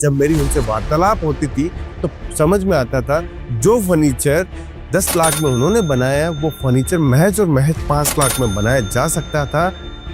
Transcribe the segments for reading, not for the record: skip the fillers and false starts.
जब मेरी उनसे वार्तालाप होती थी तो समझ में आता था जो फर्नीचर 10 लाख में उन्होंने बनाया वो फर्नीचर महज और महज 5 लाख में बनाया जा सकता था।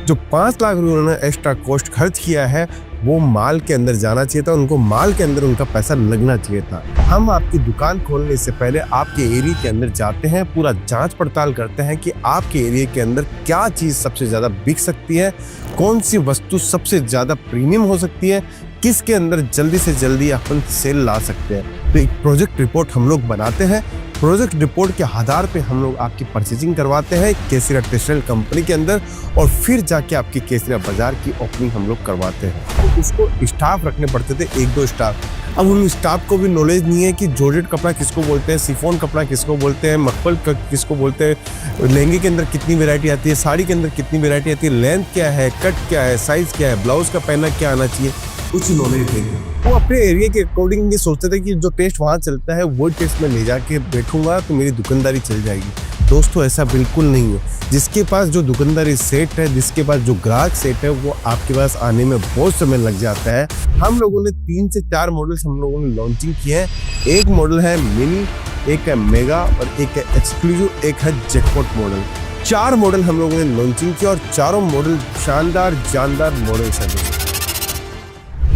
जो 5 लाख उन्होंने एक्स्ट्रा कॉस्ट खर्च किया है वो माल के अंदर जाना चाहिए था, उनको माल के अंदर उनका पैसा लगना चाहिए था। हम आपकी दुकान खोलने से पहले आपके एरिया के अंदर जाते हैं, पूरा जांच पड़ताल करते हैं कि आपके एरिया के अंदर क्या चीज़ सबसे ज़्यादा बिक सकती है, कौन सी वस्तु सबसे ज़्यादा प्रीमियम हो सकती है, किसके अंदर जल्दी से जल्दी अपन सेल ला सकते हैं। तो एक प्रोजेक्ट रिपोर्ट हम लोग बनाते हैं। प्रोजेक्ट रिपोर्ट के आधार पे हम लोग आपकी परचेजिंग करवाते हैं केसरिया टेक्सटाइल कंपनी के अंदर और फिर जाके आपकी केसरिया बाजार की ओपनिंग हम लोग करवाते हैं। तो उसको स्टाफ रखने पड़ते थे, 1-2 स्टाफ। अब उन स्टाफ को भी नॉलेज नहीं है कि जॉर्जेट कपड़ा किसको बोलते हैं, सिफोन कपड़ा किसको बोलते हैं, मखमल किसको बोलते हैं, लहंगे के अंदर कितनी वेरायटी आती है, साड़ी के अंदर कितनी वेरायटी आती है, लेंथ क्या है, कट क्या है, साइज क्या है, ब्लाउज का पहना क्या आना चाहिए, कुछ नॉलेज नहीं। वो अपने एरिया के अकॉर्डिंग ये सोचते थे कि जो टेस्ट वहाँ चलता है वो टेस्ट में ले जाके बैठूंगा तो मेरी दुकानदारी चल जाएगी। दोस्तों ऐसा बिल्कुल नहीं है। जिसके पास जो दुकानदारी सेट है, जिसके पास जो ग्राहक सेट है, वो आपके पास आने में बहुत समय लग जाता है। हम लोगों ने 3 से 4 मॉडल्स हम लोगों ने लॉन्चिंग किए हैं। एक मॉडल है मिनी, एक है मेगा और एक है एक्सक्लूसिव, एक है जैकपॉट मॉडल। 4 मॉडल हम लोगों ने लॉन्चिंग किया और चारों मॉडल शानदार जानदार मॉडल्स हैं।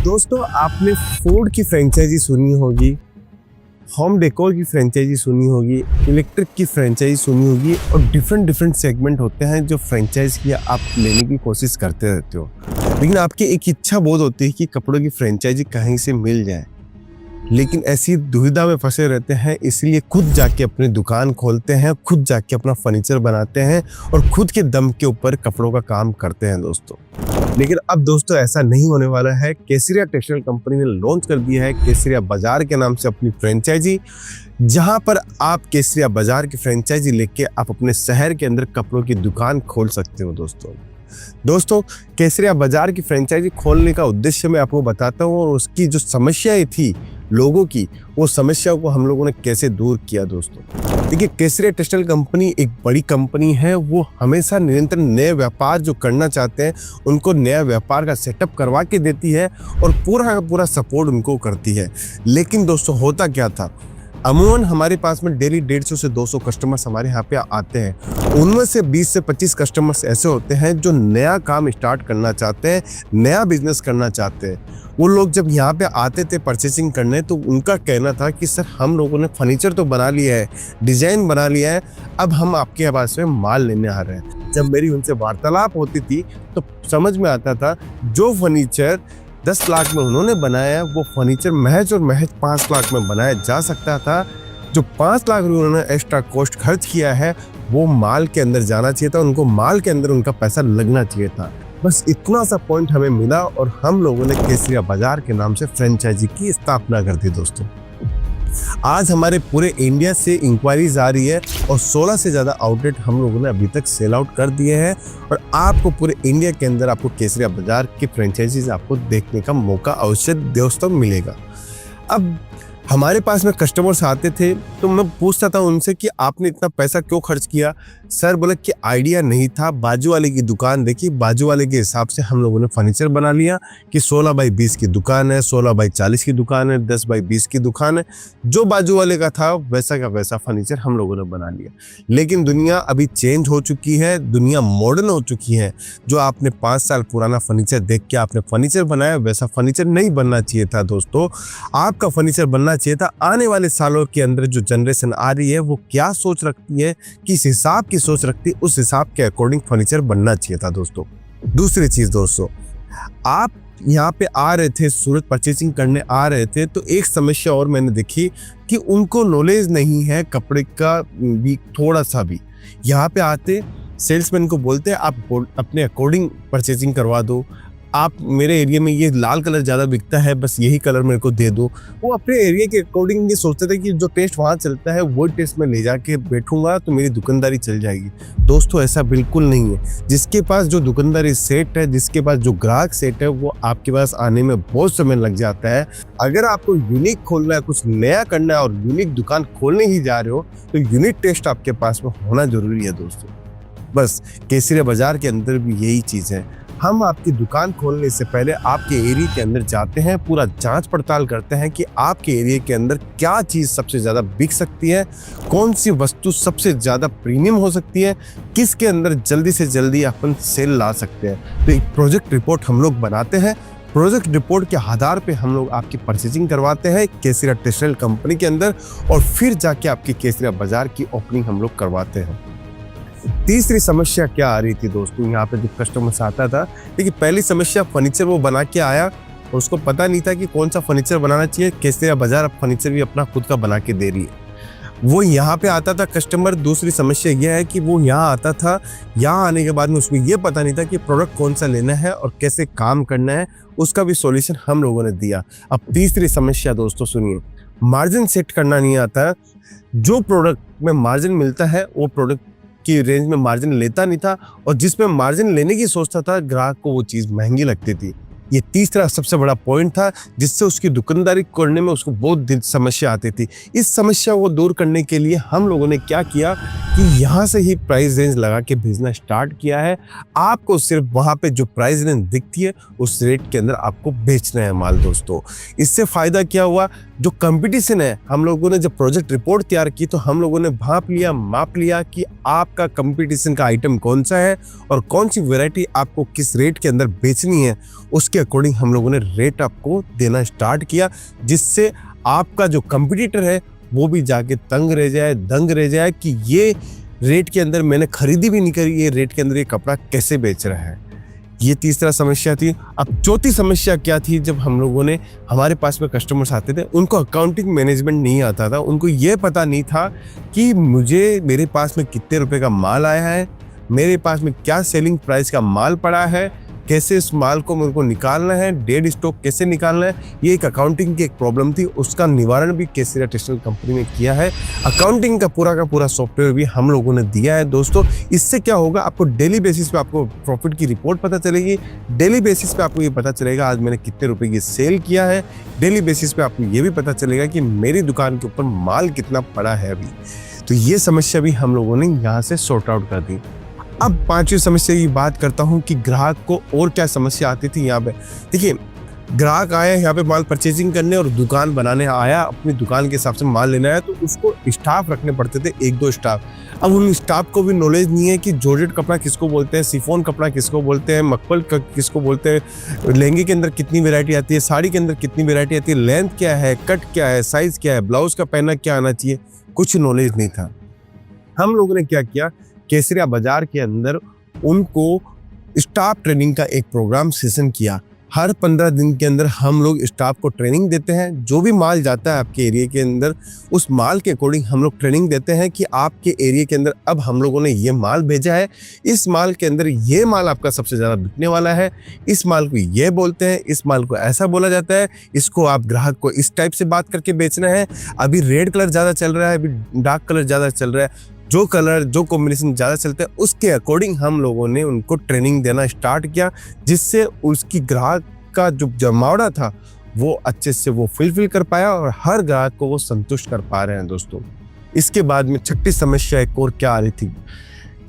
दोस्तों आपने फूड की फ्रेंचाइजी सुनी होगी, होम डेकोर की फ्रेंचाइजी सुनी होगी, इलेक्ट्रिक की फ्रेंचाइजी सुनी होगी और डिफरेंट सेगमेंट होते हैं जो फ्रेंचाइज की आप लेने की कोशिश करते रहते हो। लेकिन आपकी एक इच्छा बहुत होती है कि कपड़ों की फ्रेंचाइजी कहीं से मिल जाए, लेकिन ऐसी दुविधा में फंसे रहते हैं, इसलिए खुद जाके अपनी दुकान खोलते हैं, खुद जाके अपना फर्नीचर बनाते हैं और खुद के दम के ऊपर कपड़ों का काम करते हैं दोस्तों। लेकिन अब दोस्तों ऐसा नहीं होने वाला है। केसरिया टेक्सटाइल कंपनी ने लॉन्च कर दिया है केसरिया बाजार के नाम से अपनी फ्रेंचाइजी, जहां पर आप केसरिया बाजार की फ्रेंचाइजी लेके आप अपने शहर के अंदर कपड़ों की दुकान खोल सकते हो। दोस्तों केसरिया बाजार की फ्रेंचाइजी खोलने का उद्देश्य मैं आपको बताता हूँ और उसकी जो समस्याएं थी लोगों की, वो समस्या को हम लोगों ने कैसे दूर किया। दोस्तों देखिए, केसरिया टेक्सटाइल कंपनी एक बड़ी कंपनी है, वो हमेशा निरंतर नए व्यापार जो करना चाहते हैं उनको नया व्यापार का सेटअप करवा के देती है और पूरा का पूरा सपोर्ट उनको करती है। लेकिन दोस्तों होता क्या था, अमूमन हमारे पास में डेली 150 से 200 कस्टमर्स हमारे यहाँ पे आते हैं। उनमें से 20 से 25 कस्टमर्स ऐसे होते हैं जो नया काम स्टार्ट करना चाहते हैं, नया बिजनेस करना चाहते हैं। वो लोग जब यहाँ पे आते थे परचेसिंग करने तो उनका कहना था कि सर हम लोगों ने फर्नीचर तो बना लिया है, डिजाइन बना लिया है, अब हम आपके पास में माल लेने आ रहे हैं। जब मेरी उनसे वार्तालाप होती थी तो समझ में आता था जो फर्नीचर 10 लाख में उन्होंने बनाया वो फर्नीचर महज और महज 5 लाख में बनाया जा सकता था। जो 5 लाख उन्होंने एक्स्ट्रा कॉस्ट खर्च किया है वो माल के अंदर जाना चाहिए था, उनको माल के अंदर उनका पैसा लगना चाहिए था। बस इतना सा पॉइंट हमें मिला और हम लोगों ने केसरिया बाजार के नाम से फ्रेंचाइजी की स्थापना कर दी। दोस्तों आज हमारे पूरे इंडिया से इंक्वायरीज आ रही है और 16 से ज़्यादा आउटलेट हम लोगों ने अभी तक सेल आउट कर दिए हैं और आपको पूरे इंडिया के अंदर आपको केसरिया बाजार की फ्रेंचाइजीज आपको देखने का मौका अवश्य दोस्तों मिलेगा। अब हमारे पास में कस्टमर्स आते थे तो मैं पूछता था उनसे कि आपने इतना पैसा क्यों खर्च किया। सर बोले कि आइडिया नहीं था, बाजू वाले की दुकान देखी, बाजू वाले के हिसाब से हम लोगों ने फर्नीचर बना लिया कि 16 बाई 20 की दुकान है, 16 बाई 40 की दुकान है, 10 बाई 20 की दुकान है, जो बाजू वाले का था वैसा का वैसा फर्नीचर हम लोगों ने बना लिया। लेकिन दुनिया अभी चेंज हो चुकी है, दुनिया मॉडर्न हो चुकी है। जो आपने 5 साल पुराना फर्नीचर देख के आपने फर्नीचर बनाया वैसा फर्नीचर नहीं बनना चाहिए था। दोस्तों आपका फर्नीचर बनना चाहिए था आने वाले सालों के अंदर जो जनरेशन आ रही है वो क्या सोच रखती है, किस हिसाब की सोच रखती है, उस हिसाब के अकॉर्डिंग फर्नीचर बनना चाहिए था। दोस्तों दूसरी चीज, दोस्तों आप यहाँ पे आ रहे थे, सूरत परचेसिंग करने आ रहे थे तो एक समस्या और मैंने देखी कि उनको नॉलेज नहीं है कपड़े का भी थोड़ा सा भी। यहाँ पे आते सेल्समैन को बोलते हैं आप अपने अकॉर्डिंग परचेसिंग करवा दो, आप मेरे एरिया में ये लाल कलर ज़्यादा बिकता है, बस यही कलर मेरे को दे दो। वो अपने एरिया के अकॉर्डिंग ये सोचते थे कि जो टेस्ट वहाँ चलता है वो टेस्ट में ले जाके बैठूंगा तो मेरी दुकानदारी चल जाएगी। दोस्तों ऐसा बिल्कुल नहीं है। जिसके पास जो दुकानदारी सेट है, जिसके पास जो ग्राहक सेट है, वो आपके पास आने में बहुत समय लग जाता है। अगर आपको यूनिक खोलना है, कुछ नया करना है और यूनिक दुकान खोलने ही जा रहे हो तो यूनिक टेस्ट आपके पास में होना जरूरी है। दोस्तों बस केसरिया बाजार के अंदर भी यही चीज़ है। हम आपकी दुकान खोलने से पहले आपके एरिया के अंदर जाते हैं, पूरा जांच पड़ताल करते हैं कि आपके एरिया के अंदर क्या चीज़ सबसे ज़्यादा बिक सकती है, कौन सी वस्तु सबसे ज़्यादा प्रीमियम हो सकती है, किसके अंदर जल्दी से जल्दी अपन सेल ला सकते हैं। तो एक प्रोजेक्ट रिपोर्ट हम लोग बनाते हैं। प्रोजेक्ट रिपोर्ट के आधार पे हम लोग आपकी परचेजिंग करवाते हैं केसरिया टेक्सटाइल कंपनी के अंदर, और फिर जाके आपकी केसरिया बाजार की ओपनिंग हम लोग करवाते हैं। तीसरी समस्या क्या आ रही थी दोस्तों, यहाँ पे जो कस्टमर्स आता था, देखिए पहली समस्या फर्नीचर वो बना के आया और उसको पता नहीं था कि कौन सा फर्नीचर बनाना चाहिए। केसरिया बाजार अब फर्नीचर भी अपना खुद का बना के दे रही है। वो यहाँ पे आता था कस्टमर। दूसरी समस्या यह है कि वो यहाँ आता था, यहाँ आने के बाद में उसको ये पता नहीं था कि प्रोडक्ट कौन सा लेना है और कैसे काम करना है, उसका भी सॉल्यूशन हम लोगों ने दिया। अब तीसरी समस्या दोस्तों सुनिए, मार्जिन सेट करना नहीं आता। जो प्रोडक्ट में मार्जिन मिलता है वो प्रोडक्ट की रेंज में मार्जिन लेता नहीं था, और जिसमें मार्जिन लेने की सोचता था ग्राहक को वो चीज़ महंगी लगती थी। ये तीसरा सबसे बड़ा पॉइंट था जिससे उसकी दुकानदारी करने में उसको बहुत समस्या आती थी। इस समस्या को दूर करने के लिए हम लोगों ने क्या किया कि यहाँ से ही प्राइस रेंज लगा के भेजना स्टार्ट किया है। आपको सिर्फ वहाँ पे जो प्राइस रेंज दिखती है उस रेट के अंदर आपको बेचना है माल दोस्तों। इससे फ़ायदा क्या हुआ, जो कंपटीशन है, हम लोगों ने जब प्रोजेक्ट रिपोर्ट तैयार की तो हम लोगों ने भाप लिया, माप लिया कि आपका कंपटीशन का आइटम कौन सा है और कौन सी वैरायटी आपको किस रेट के अंदर बेचनी है। उसके अकॉर्डिंग हम लोगों ने रेट आपको देना स्टार्ट किया, जिससे आपका जो कंपटीटर है वो भी जाके तंग रह जाए, दंग रह जाए कि ये रेट के अंदर मैंने खरीदी भी नहीं करी, ये रेट के अंदर ये कपड़ा कैसे बेच रहा है। ये तीसरा समस्या थी। अब चौथी समस्या क्या थी, जब हम लोगों ने, हमारे पास में कस्टमर्स आते थे, उनको अकाउंटिंग मैनेजमेंट नहीं आता था। उनको ये पता नहीं था कि मेरे पास में कितने रुपए का माल आया है, मेरे पास में क्या सेलिंग प्राइस का माल पड़ा है, कैसे इस माल को मेरे को निकालना है, डेड स्टॉक कैसे निकालना है। ये एक अकाउंटिंग की एक प्रॉब्लम थी, उसका निवारण भी केसरिया टेक्सटाइल कंपनी ने किया है। अकाउंटिंग का पूरा सॉफ्टवेयर भी हम लोगों ने दिया है दोस्तों। इससे क्या होगा, आपको डेली बेसिस पे आपको प्रॉफिट की रिपोर्ट पता चलेगी। डेली बेसिस पे आपको ये पता चलेगा आज मैंने कितने रुपए की सेल किया है। डेली बेसिस पे आपको ये भी पता चलेगा कि मेरी दुकान के ऊपर माल कितना पड़ा है अभी। तो ये समस्या भी हम लोगों ने यहाँ से सॉर्ट आउट कर दी। अब पांचवी समस्या की बात करता हूँ कि ग्राहक को और क्या समस्या आती थी यहाँ पे। देखिए, ग्राहक आया यहाँ पे माल परचेजिंग करने और दुकान बनाने आया, अपनी दुकान के हिसाब से माल लेना है, तो उसको स्टाफ रखने पड़ते थे, 1-2 स्टाफ। अब उन स्टाफ को भी नॉलेज नहीं है कि जॉर्जेट कपड़ा किसको बोलते हैं, सिफोन कपड़ा किसको बोलते हैं, मखमल किसको बोलते हैं, लहंगे के अंदर कितनी वेरायटी आती है, साड़ी के अंदर कितनी वेरायटी आती है, लेंथ क्या है, कट क्या है, साइज क्या है, ब्लाउज का पहना क्या आना चाहिए, कुछ नॉलेज नहीं था। हम लोगों ने क्या किया, केसरिया बाजार के अंदर उनको स्टाफ ट्रेनिंग का एक प्रोग्राम सेशन किया। हर 15 दिन के अंदर हम लोग स्टाफ को ट्रेनिंग देते हैं। जो भी माल जाता है आपके एरिया के अंदर, उस माल के अकॉर्डिंग हम लोग ट्रेनिंग देते हैं कि आपके एरिया के अंदर अब हम लोगों ने ये माल भेजा है, इस माल के अंदर ये माल आपका सबसे ज़्यादा बिकने वाला है, इस माल को ये बोलते हैं, इस माल को ऐसा बोला जाता है, इसको आप ग्राहक को इस टाइप से बात करके बेचना है। अभी रेड कलर ज़्यादा चल रहा है, अभी डार्क कलर ज़्यादा चल रहा है, जो कलर जो कॉम्बिनेशन ज़्यादा चलते हैं उसके अकॉर्डिंग हम लोगों ने उनको ट्रेनिंग देना स्टार्ट किया, जिससे उसकी ग्राहक का जो जमावड़ा था वो अच्छे से वो फुलफिल कर पाया और हर ग्राहक को वो संतुष्ट कर पा रहे हैं दोस्तों। इसके बाद में छठी समस्या एक और क्या आ रही थी,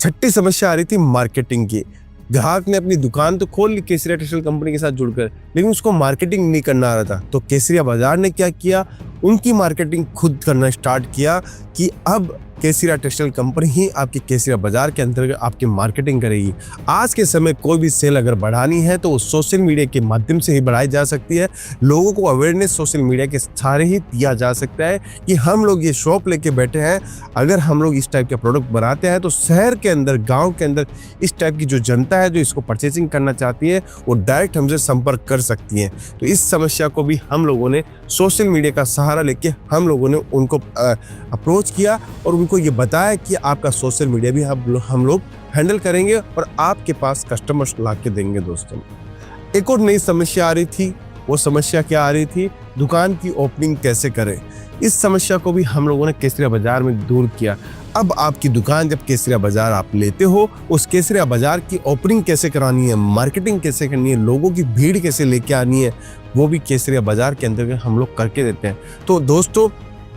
छठी समस्या आ रही थी मार्केटिंग की। ग्राहक ने अपनी दुकान तो खोल ली केसरिया टेक्सटाइल कंपनी के साथ जुड़कर, लेकिन उसको मार्केटिंग नहीं करना आ रहा था। तो केसरिया बाजार ने क्या किया, उनकी मार्केटिंग खुद करना स्टार्ट किया कि अब केसरिया टेक्सटाइल कंपनी ही आपकी केसरिया बाजार के अंतर्गत आपकी मार्केटिंग करेगी। आज के समय कोई भी सेल अगर बढ़ानी है तो वो सोशल मीडिया के माध्यम से ही बढ़ाई जा सकती है। लोगों को अवेयरनेस सोशल मीडिया के सहारे ही दिया जा सकता है कि हम लोग ये शॉप लेके बैठे हैं, अगर हम लोग इस टाइप के प्रोडक्ट बनाते हैं तो शहर के अंदर, गाँव के अंदर इस टाइप की जो जनता है जो इसको परचेसिंग करना चाहती है वो डायरेक्ट हमसे संपर्क कर सकती है। तो इस समस्या को भी हम लोगों ने सोशल मीडिया का सहारा लेके हम लोगों ने उनको अप्रोच किया और उनको ये बताया कि आपका सोशल मीडिया भी हम लोग हैंडल करेंगे और आपके पास कस्टमर्स ला के देंगे दोस्तों। एक और नई समस्या आ रही थी, वो समस्या क्या आ रही थी, दुकान की ओपनिंग कैसे करें। इस समस्या को भी हम लोगों ने केसरिया बाजार में दूर किया। अब आपकी दुकान जब केसरिया बाजार आप लेते हो, उस केसरिया बाजार की ओपनिंग कैसे करानी है, मार्केटिंग कैसे करनी है, लोगों की भीड़ कैसे लेके आनी है, वो भी केसरिया बाजार के अंतर्गत हम लोग करके देते हैं। तो दोस्तों,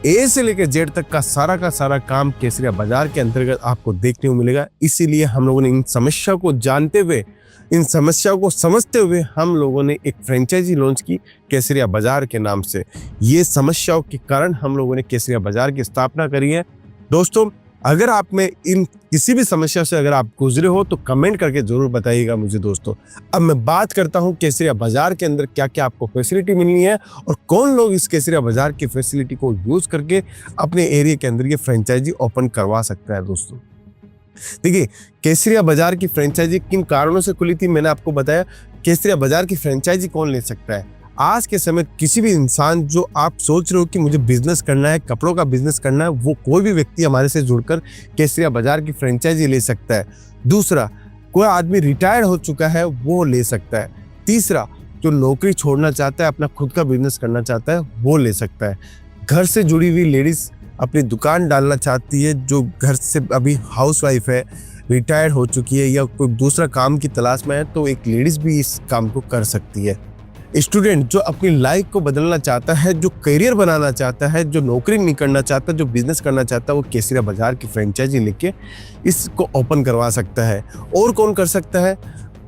ए से लेकर जेड तक का सारा काम केसरिया बाजार के अंतर्गत आपको देखने को मिलेगा। इसीलिए हम लोगों ने इन समस्या को जानते हुए, इन समस्याओं को समझते हुए हम लोगों ने एक फ्रेंचाइजी लॉन्च की केसरिया बाजार के नाम से। ये समस्याओं के कारण हम लोगों ने केसरिया बाजार की स्थापना करी है। दोस्तों, अगर आप में इन किसी भी समस्या से अगर आप गुजरे हो तो कमेंट करके जरूर बताइएगा मुझे दोस्तों। अब मैं बात करता हूँ केसरिया बाजार के अंदर क्या क्या आपको फैसिलिटी मिलनी है और कौन लोग इस केसरिया बाजार की फैसिलिटी को यूज करके अपने एरिया के अंदर ये फ्रेंचाइजी ओपन करवा सकता है। दोस्तों देखिए, केसरिया बाजार की फ्रेंचाइजी किन कारणों से खुली थी मैंने आपको बताया। केसरिया बाजार की फ्रेंचाइजी कौन ले सकता है? आज के समय किसी भी इंसान, जो आप सोच रहे हो कि मुझे बिजनेस करना है, कपड़ों का बिजनेस करना है, वो कोई भी व्यक्ति हमारे से जुड़कर केसरिया बाजार की फ्रेंचाइजी ले सकता है। दूसरा, कोई आदमी रिटायर्ड हो चुका है वो ले सकता है। तीसरा, जो नौकरी छोड़ना चाहता है, अपना खुद का बिजनेस करना चाहता है, वो ले सकता है। घर से जुड़ी हुई लेडीज अपनी दुकान डालना चाहती है, जो घर से अभी हाउसवाइफ है, रिटायर्ड हो चुकी है या कोई दूसरा काम की तलाश में है, तो एक लेडीज भी इस काम को कर सकती है। स्टूडेंट जो अपनी लाइफ को बदलना चाहता है, जो करियर बनाना चाहता है, जो नौकरी नहीं करना चाहता, जो बिजनेस करना चाहता है, वो केसरिया बाजार की फ्रेंचाइजी लेके इसको ओपन करवा सकता है। और कौन कर सकता है?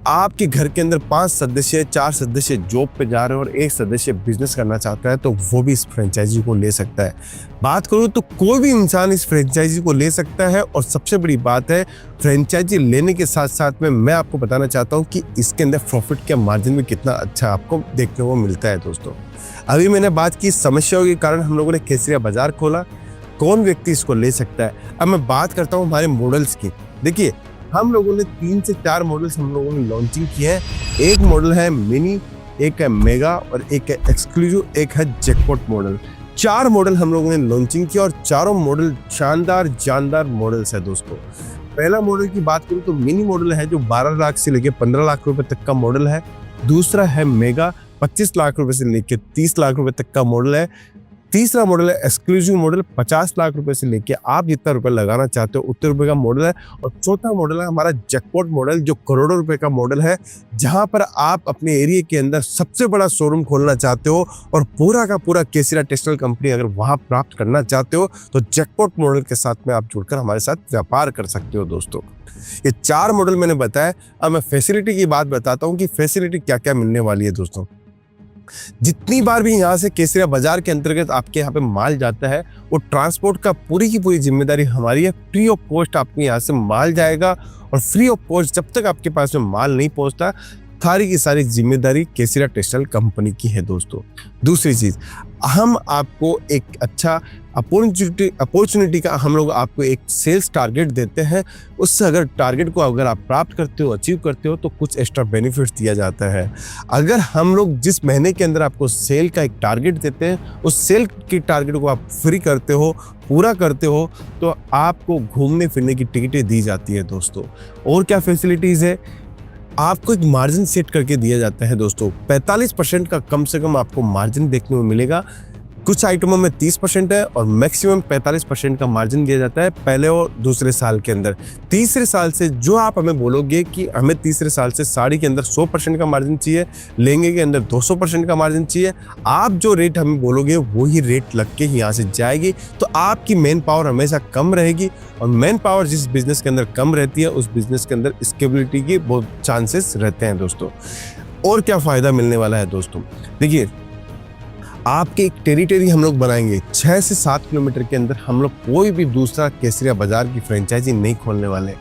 आपके घर के अंदर 5 सदस्य, 4 सदस्य जॉब पे जा रहे हैं और 1 सदस्य बिजनेस करना चाहता है, तो वो भी इस फ्रेंचाइजी को ले सकता है। बात करूँ तो कोई भी इंसान इस फ्रेंचाइजी को ले सकता है। और सबसे बड़ी बात है, फ्रेंचाइजी लेने के साथ साथ में मैं आपको बताना चाहता हूँ कि इसके अंदर प्रॉफिट का मार्जिन भी कितना अच्छा आपको देखने को मिलता है। दोस्तों, अभी मैंने बात की समस्याओं के कारण हम लोगों ने केसरिया बाजार खोला, कौन व्यक्ति इसको ले सकता है। अब मैं बात करता हूँ हमारे मॉडल्स की। देखिए, हम लोगों ने 3 से 4 मॉडल्स हम लोगों ने लॉन्चिंग किए हैं। एक मॉडल है मिनी, एक है मेगा और एक है एक्सक्लूसिव, एक है जैकपॉट मॉडल। 4 मॉडल हम लोगों ने लॉन्चिंग किया और चारों मॉडल शानदार जानदार मॉडल्स है। दोस्तों, पहला मॉडल की बात करूं तो मिनी मॉडल है, जो 12 लाख से लेकर 15 लाख रुपए तक का मॉडल है। दूसरा है मेगा, 25 लाख रुपए से लेकर 30 लाख रुपए तक का मॉडल है। तीसरा मॉडल है एक्सक्लूसिव मॉडल, 50 लाख रुपए से लेके आप जितना रुपए लगाना चाहते हो उतने रुपए का मॉडल है। और चौथा मॉडल है हमारा जैकपॉट मॉडल, जो करोड़ों रुपए का मॉडल है, जहां पर आप अपने एरिया के अंदर सबसे बड़ा शोरूम खोलना चाहते हो और पूरा का पूरा केसरिया टेक्सटाइल कंपनी अगर वहां प्राप्त करना चाहते हो तो जैकपॉट मॉडल के साथ में आप जुड़कर हमारे साथ व्यापार कर सकते हो। दोस्तों, ये 4 मॉडल मैंने बताया। अब मैं फैसिलिटी की बात बताता हूँ कि फैसिलिटी क्या क्या मिलने वाली है। दोस्तों, जितनी बार भी यहाँ से केसरिया बाजार के अंतर्गत आपके यहाँ पे माल जाता है, वो ट्रांसपोर्ट का पूरी की पूरी जिम्मेदारी हमारी है। फ्री ऑफ कॉस्ट आपको यहाँ से माल जाएगा और फ्री ऑफ कॉस्ट जब तक आपके पास में माल नहीं पहुँचता, सारी की सारी जिम्मेदारी केसरिया टेक्सटाइल कंपनी की है। दोस्तों, दूसरी चीज, हम आपको एक अच्छा अपॉर्चुनिटी का हम लोग आपको एक सेल्स टारगेट देते हैं। उससे अगर टारगेट को अगर आप प्राप्त करते हो, अचीव करते हो, तो कुछ एक्स्ट्रा बेनिफिट्स दिया जाता है। अगर हम लोग जिस महीने के अंदर आपको सेल का एक टारगेट देते हैं, उस सेल की टारगेट को आप फ्री करते हो, पूरा करते हो, तो आपको घूमने फिरने की टिकटें दी जाती है। दोस्तों, और क्या फैसिलिटीज है? आपको एक मार्जिन सेट करके दिया जाता है। दोस्तों, 45% का कम से कम आपको मार्जिन देखने को मिलेगा। कुछ आइटमों में 30% है और मैक्सिमम 45% का मार्जिन दिया जाता है पहले और दूसरे साल के अंदर। तीसरे साल से जो आप हमें बोलोगे कि हमें तीसरे साल से साड़ी के अंदर 100% का मार्जिन चाहिए, लहंगे के अंदर 200% का मार्जिन चाहिए, आप जो रेट हमें बोलोगे वही रेट लग के यहाँ से जाएगी। तो आपकी मैन पावर हमेशा कम रहेगी और मैन पावर जिस बिजनेस के अंदर कम रहती है, उस बिजनेस के अंदर स्टेबिलिटी के बहुत चांसेस रहते हैं। दोस्तों, और क्या फ़ायदा मिलने वाला है? दोस्तों, देखिए, आपके एक टेरिटरी हम लोग बनाएंगे। 6 से 7 किलोमीटर के अंदर हम लोग कोई भी दूसरा केसरिया बाजार की फ्रेंचाइजी नहीं खोलने वाले।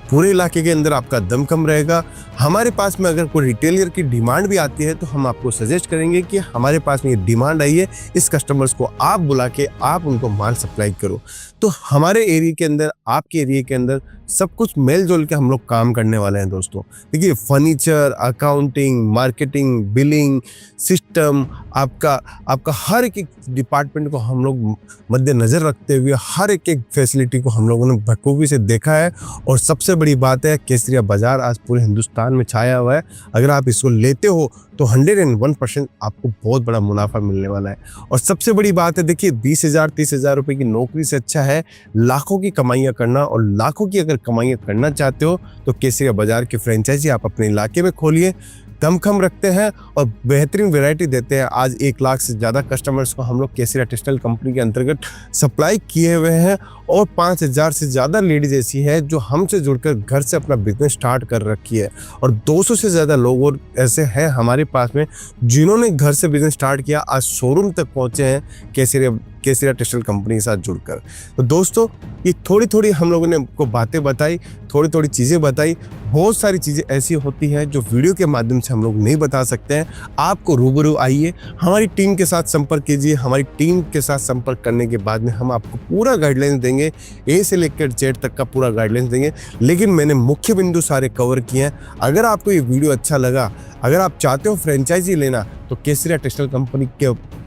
पूरे इलाके के अंदर आपका दम कम रहेगा। हमारे पास में अगर कोई रिटेलर की डिमांड भी आती है तो हम आपको सजेस्ट करेंगे कि हमारे पास में ये डिमांड आई है, इस कस्टमर्स को आप बुला के आप उनको माल सप्लाई करो। तो हमारे एरिया के अंदर, आपके एरिया के अंदर सब कुछ मेल जोल के हम लोग काम करने वाले हैं। दोस्तों, देखिए, furniture, accounting, marketing, billing system, आपका हर एक डिपार्टमेंट को हम लोग मद्देनजर रखते हुए हर एक फैसिलिटी को हम लोगों ने बखूबी से देखा है। और सबसे बड़ी बात है, केसरिया बाजार आज पूरे हिंदुस्तान में छाया हुआ है। अगर आप इसको लेते हो तो 101% आपको बहुत बड़ा मुनाफा मिलने वाला है। और सबसे बड़ी बात है, देखिए, 20,000 30,000 रुपए की नौकरी से अच्छा है लाखों की कमाइयाँ करना। और लाखों की अगर कमाइयाँ करना चाहते हो तो केसरिया बाजार की फ्रेंचाइजी आप अपने इलाके में खोलिए। दमखम रखते हैं और बेहतरीन वैरायटी देते हैं। आज 1 लाख से ज़्यादा कस्टमर्स को हम लोग केसरिया टेक्सटाइल कंपनी के अंतर्गत सप्लाई किए हुए हैं और 5000 से ज़्यादा लेडीज ऐसी है जो हमसे जुड़कर घर से अपना बिजनेस स्टार्ट कर रखी है और 200 से ज़्यादा लोग और ऐसे हैं हमारे पास में जिन्होंने घर से बिजनेस स्टार्ट किया, आज शोरूम तक पहुँचे हैं केसरिया टेक्सटाइल कंपनी के साथ जुड़कर। तो दोस्तों, ये थोड़ी हम लोगों ने आपको बातें बताई, थोड़ी चीज़ें बताई। बहुत सारी चीज़ें ऐसी होती हैं जो वीडियो के माध्यम से हम लोग नहीं बता सकते हैं। आपको रूबरू आइए, हमारी टीम के साथ संपर्क कीजिए। हमारी टीम के साथ संपर्क करने के बाद में हम आपको पूरा गाइडलाइंस देंगे, ए से लेकर जेड तक का पूरा गाइडलाइंस देंगे। लेकिन मैंने मुख्य बिंदु सारे कवर किए हैं। अगर आपको ये वीडियो अच्छा लगा, अगर आप चाहते हो फ्रेंचाइजी लेना, तो केसरिया टेक्सटाइल कंपनी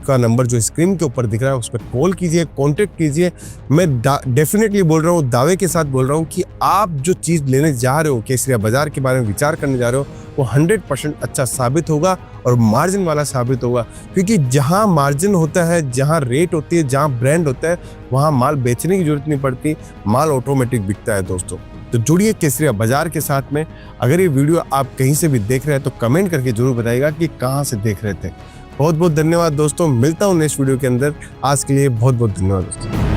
का नंबर जो स्क्रीन के ऊपर दिख रहा है उस पर कॉल कीजिए, कांटेक्ट कीजिए। मैं डेफिनेटली बोल रहा हूँ, दावे के साथ बोल रहा हूँ कि आप जो चीज़ लेने जा रहे हो, केसरिया बाजार के बारे में विचार करने जा रहे हो, वो 100% अच्छा साबित होगा और मार्जिन वाला साबित होगा। क्योंकि जहाँ मार्जिन होता है, जहाँ रेट होती है, जहाँ ब्रांड होता है, वहाँ माल बेचने की जरूरत नहीं पड़ती, माल ऑटोमेटिक बिकता है दोस्तों। तो जुड़िए केसरिया बाजार के साथ में। अगर ये वीडियो आप कहीं से भी देख रहे हैं तो कमेंट करके जरूर बताइएगा कि कहाँ से देख रहे थे। बहुत धन्यवाद दोस्तों, मिलता हूँ नेक्स्ट वीडियो के अंदर। आज के लिए बहुत धन्यवाद दोस्तों।